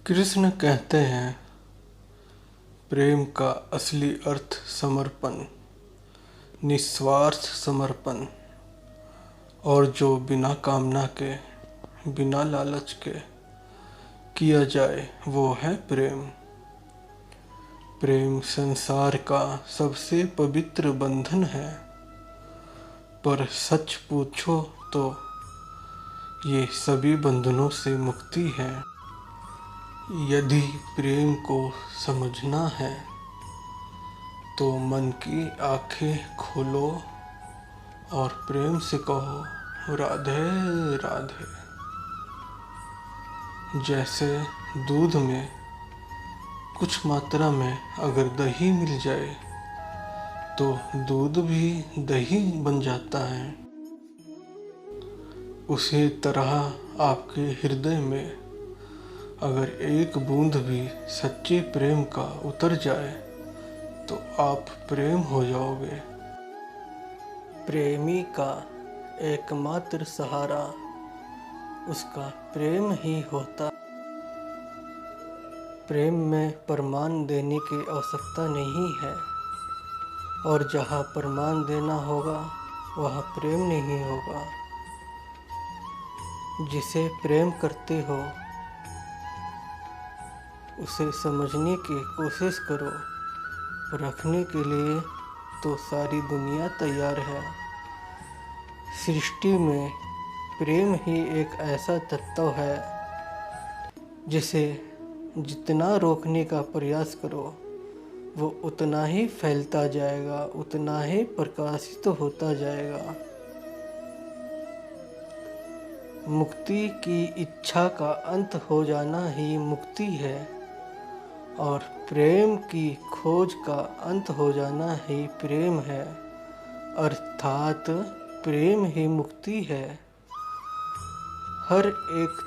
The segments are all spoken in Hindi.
कृष्ण कहते हैं, प्रेम का असली अर्थ समर्पण, निस्वार्थ समर्पण, और जो बिना कामना के, बिना लालच के किया जाए वो है प्रेम। प्रेम संसार का सबसे पवित्र बंधन है, पर सच पूछो तो ये सभी बंधनों से मुक्ति है। यदि प्रेम को समझना है तो मन की आंखें खोलो और प्रेम से कहो राधे राधे। जैसे दूध में कुछ मात्रा में अगर दही मिल जाए तो दूध भी दही बन जाता है, उसी तरह आपके हृदय में अगर एक बूंद भी सच्चे प्रेम का उतर जाए तो आप प्रेम हो जाओगे। प्रेमी का एकमात्र सहारा उसका प्रेम ही होता। प्रेम में प्रमाण देने की आवश्यकता नहीं है, और जहाँ प्रमाण देना होगा वहाँ प्रेम नहीं होगा। जिसे प्रेम करते हो उसे समझने की कोशिश करो, रखने के लिए तो सारी दुनिया तैयार है। सृष्टि में प्रेम ही एक ऐसा तत्व है जिसे जितना रोकने का प्रयास करो वो उतना ही फैलता जाएगा, उतना ही प्रकाशित होता जाएगा। मुक्ति की इच्छा का अंत हो जाना ही मुक्ति है, और प्रेम की खोज का अंत हो जाना ही प्रेम है, अर्थात प्रेम ही मुक्ति है। हर एक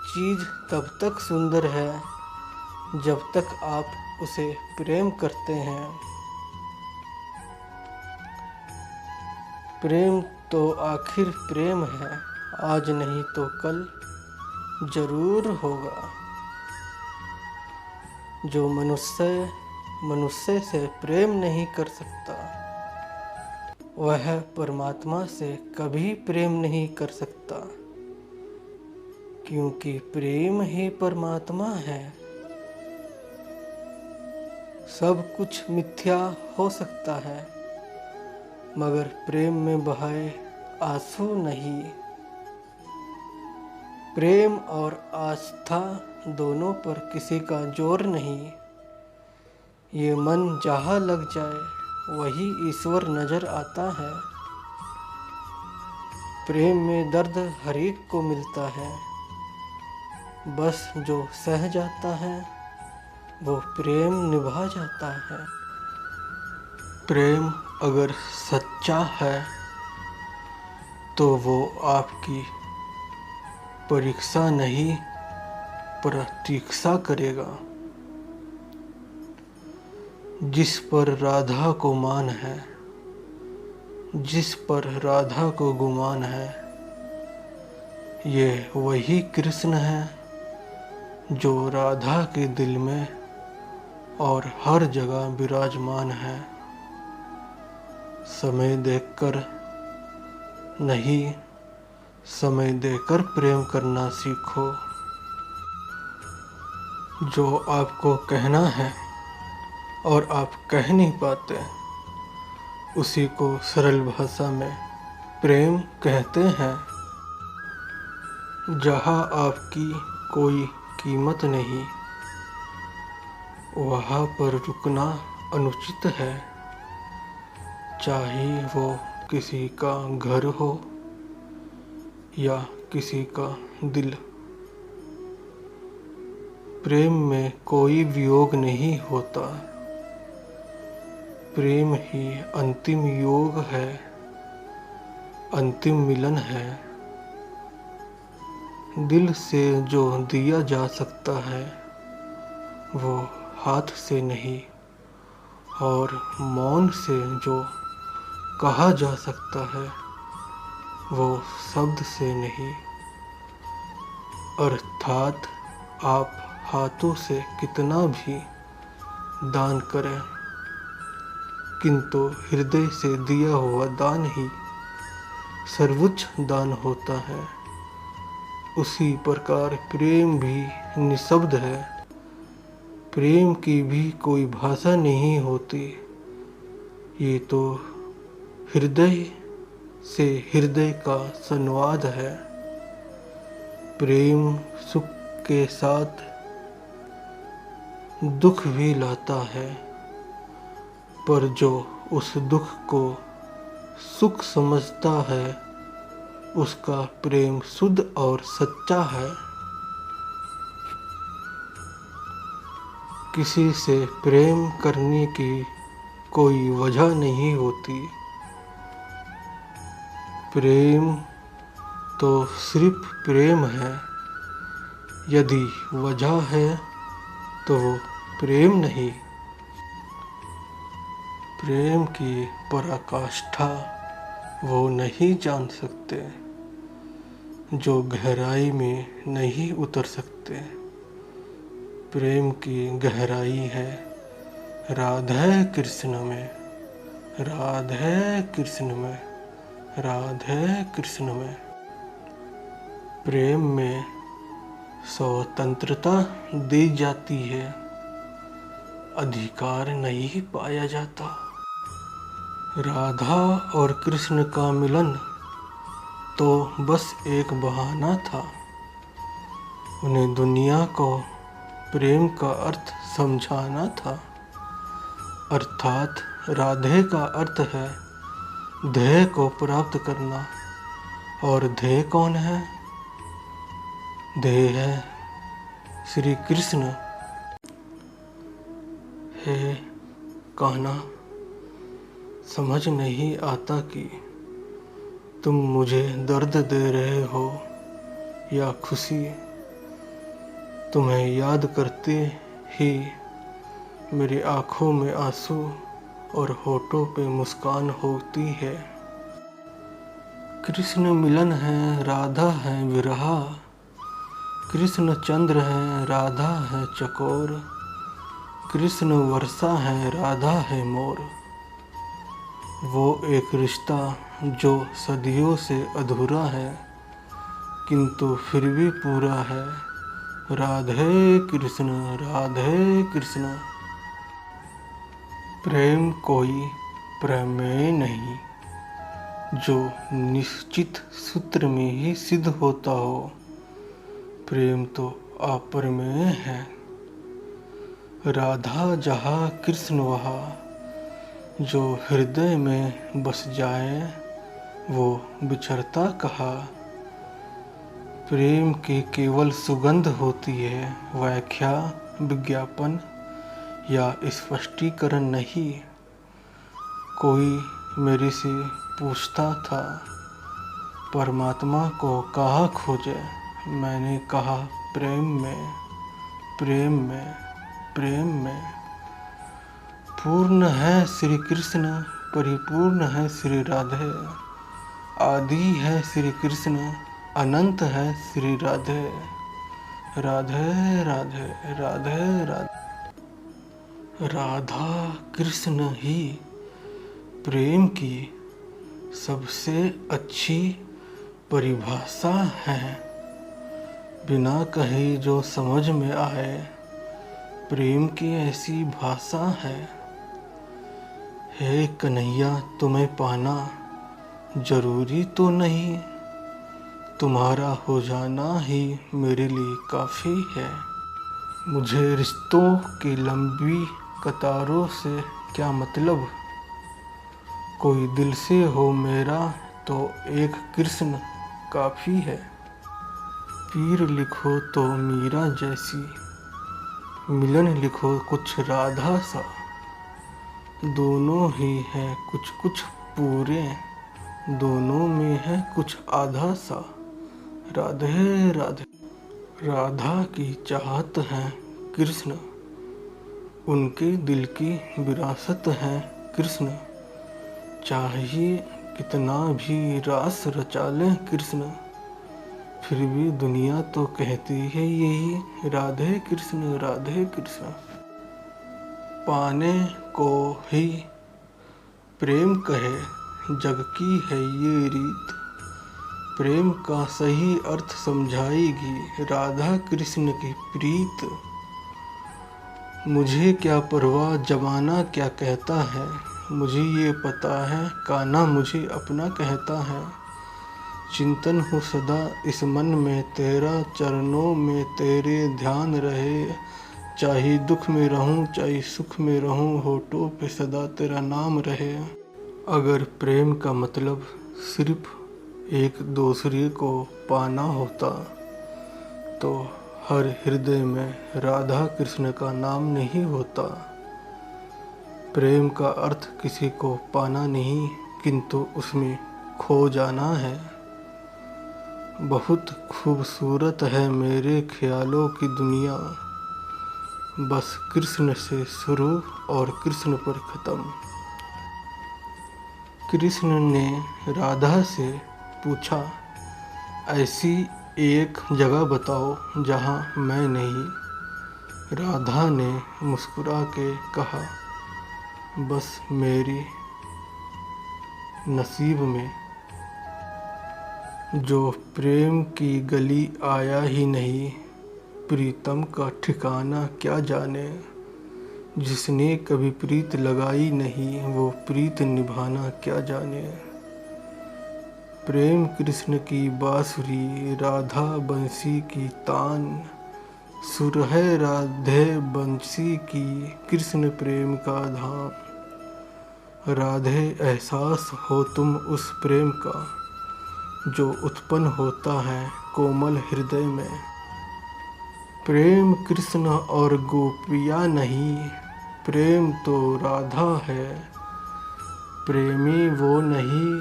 चीज़ तब तक सुंदर है जब तक आप उसे प्रेम करते हैं। प्रेम तो आखिर प्रेम है, आज नहीं तो कल जरूर होगा। जो मनुष्य से प्रेम नहीं कर सकता वह परमात्मा से कभी प्रेम नहीं कर सकता, क्योंकि प्रेम ही परमात्मा है। सब कुछ मिथ्या हो सकता है मगर प्रेम में बहाए आंसू नहीं। प्रेम और आस्था दोनों पर किसी का जोर नहीं। ये मन जहाँ लग जाए वही ईश्वर नजर आता है। प्रेम में दर्द हर एक को मिलता है, बस जो सह जाता है वो प्रेम निभा जाता है। प्रेम अगर सच्चा है तो वो आपकी परीक्षा नहीं प्रतीक्षा करेगा। जिस पर राधा को मान है, जिस पर राधा को गुमान है, ये वही कृष्ण है जो राधा के दिल में और हर जगह विराजमान है। समय देखकर नहीं, समय देकर प्रेम करना सीखो। जो आपको कहना है और आप कह नहीं पाते, उसी को सरल भाषा में प्रेम कहते हैं। जहाँ आपकी कोई कीमत नहीं, वहाँ पर रुकना अनुचित है। चाहे वो किसी का घर हो या किसी का दिल। प्रेम में कोई वियोग नहीं होता, प्रेम ही अंतिम योग है, अंतिम मिलन है। दिल से जो दिया जा सकता है वो हाथ से नहीं, और मौन से जो कहा जा सकता है वो शब्द से नहीं। अर्थात आप हाथों से कितना भी दान करें, किंतु हृदय से दिया हुआ दान ही सर्वोच्च दान होता है। उसी प्रकार प्रेम भी निःशब्द है। प्रेम की भी कोई भाषा नहीं होती। ये तो हृदय से हृदय का संवाद है। प्रेम सुख के साथ दुख भी लाता है, पर जो उस दुख को सुख समझता है उसका प्रेम शुद्ध और सच्चा है। किसी से प्रेम करने की कोई वजह नहीं होती। प्रेम तो सिर्फ प्रेम है। यदि वजह है तो वो प्रेम नहीं। प्रेम की पराकाष्ठा वो नहीं जान सकते जो गहराई में नहीं उतर सकते। प्रेम की गहराई है राधे कृष्ण में, राधे कृष्ण में, राधे कृष्ण में। प्रेम में स्वतंत्रता दी जाती है, अधिकार नहीं पाया जाता। राधा और कृष्ण का मिलन तो बस एक बहाना था। उन्हें दुनिया को प्रेम का अर्थ समझाना था। अर्थात राधे का अर्थ है ध्येय को प्राप्त करना। और ध्येय कौन है? ध्येय है श्री कृष्ण। हे कान्हा, समझ नहीं आता कि तुम मुझे दर्द दे रहे हो या खुशी। तुम्हें याद करते ही मेरी आँखों में आंसू और होठों पे मुस्कान होती है। कृष्ण मिलन है, राधा है विरहा। कृष्ण चंद्र है, राधा है चकोर। कृष्ण वर्षा है, राधा है मोर। वो एक रिश्ता जो सदियों से अधूरा है, किंतु फिर भी पूरा है। राधे कृष्ण, राधे कृष्ण। प्रेम कोई प्रमेय नहीं जो निश्चित सूत्र में ही सिद्ध होता हो। प्रेम तो अप्रमेय है। राधा जहाँ कृष्ण वहाँ, जो हृदय में बस जाए वो बिछड़ता कहाँ। प्रेम की केवल सुगंध होती है, व्याख्या, विज्ञापन या स्पष्टीकरण नहीं। कोई मेरे से पूछता था परमात्मा को कहाँ खोजे। मैंने कहा प्रेम में, प्रेम में, प्रेम में। पूर्ण है श्री कृष्ण, परिपूर्ण है श्री राधे। आदि है श्री कृष्ण, अनंत है श्री राधे। राधे राधे, राधे राधे। राधा कृष्ण ही प्रेम की सबसे अच्छी परिभाषा है। बिना कहे जो समझ में आए, प्रेम की ऐसी भाषा है। हे कन्हैया, तुम्हें पाना जरूरी तो नहीं, तुम्हारा हो जाना ही मेरे लिए काफ़ी है। मुझे रिश्तों की लंबी कतारों से क्या मतलब। कोई दिल से हो मेरा तो एक कृष्ण काफ़ी है। पीर लिखो तो मीरा जैसी, मिलन लिखो कुछ राधा सा। दोनों ही है कुछ कुछ पूरे, दोनों में है कुछ आधा सा। राधे राधे। राधा की चाहत है कृष्ण, उनके दिल की विरासत है कृष्ण। चाहिए कितना भी रास रचा लें कृष्ण, फिर भी दुनिया तो कहती है यही, राधे कृष्ण राधे कृष्ण। पाने को ही प्रेम कहे, जग की है ये रीत। प्रेम का सही अर्थ समझाएगी राधा कृष्ण की प्रीत। मुझे क्या परवाह जमाना क्या कहता है, मुझे ये पता है कान्हा मुझे अपना कहता है। चिंतन हो सदा इस मन में तेरा, चरणों में तेरे ध्यान रहे। चाहे दुख में रहूं चाहे सुख में रहूं, होठों पे सदा तेरा नाम रहे। अगर प्रेम का मतलब सिर्फ एक दूसरे को पाना होता तो हर हृदय में राधा कृष्ण का नाम नहीं होता। प्रेम का अर्थ किसी को पाना नहीं, किंतु उसमें खो जाना है। बहुत खूबसूरत है मेरे ख्यालों की दुनिया, बस कृष्ण से शुरू और कृष्ण पर ख़त्म। कृष्ण ने राधा से पूछा, ऐसी एक जगह बताओ जहाँ मैं नहीं। राधा ने मुस्कुरा के कहा, बस मेरी नसीब में। जो प्रेम की गली आया ही नहीं, प्रीतम का ठिकाना क्या जाने। जिसने कभी प्रीत लगाई नहीं, वो प्रीत निभाना क्या जाने। प्रेम कृष्ण की बांसुरी, राधा बंसी की तान। सुर है राधे बंसी की, कृष्ण प्रेम का धाम। राधे एहसास हो तुम उस प्रेम का, जो उत्पन्न होता है कोमल हृदय में। प्रेम कृष्ण और गोपियाँ नहीं, प्रेम तो राधा है। प्रेमी वो नहीं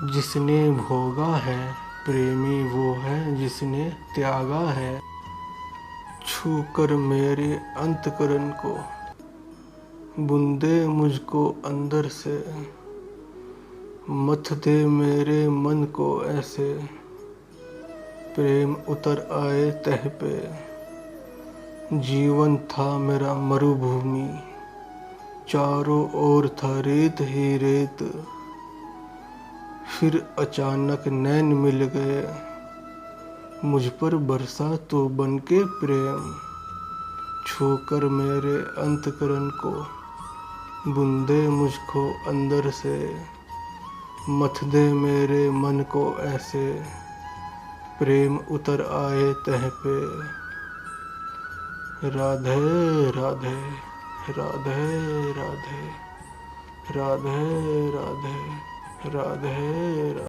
जिसने भोगा है, प्रेमी वो है जिसने त्यागा है। छू कर मेरे अंतकरण को, बूंदे मुझको अंदर से। मथ दे मेरे मन को ऐसे, प्रेम उतर आए तह पे। जीवन था मेरा मरुभूमि, चारों ओर था रेत ही रेत। फिर अचानक नैन मिल गए, मुझ पर बरसा तो बनके प्रेम। छूकर मेरे अंतकरण को, बूंदे मुझको अंदर से। मथ दे मेरे मन को ऐसे, प्रेम उतर आए तह पे। राधे राधे राधे राधे राधे राधे राधे राधे।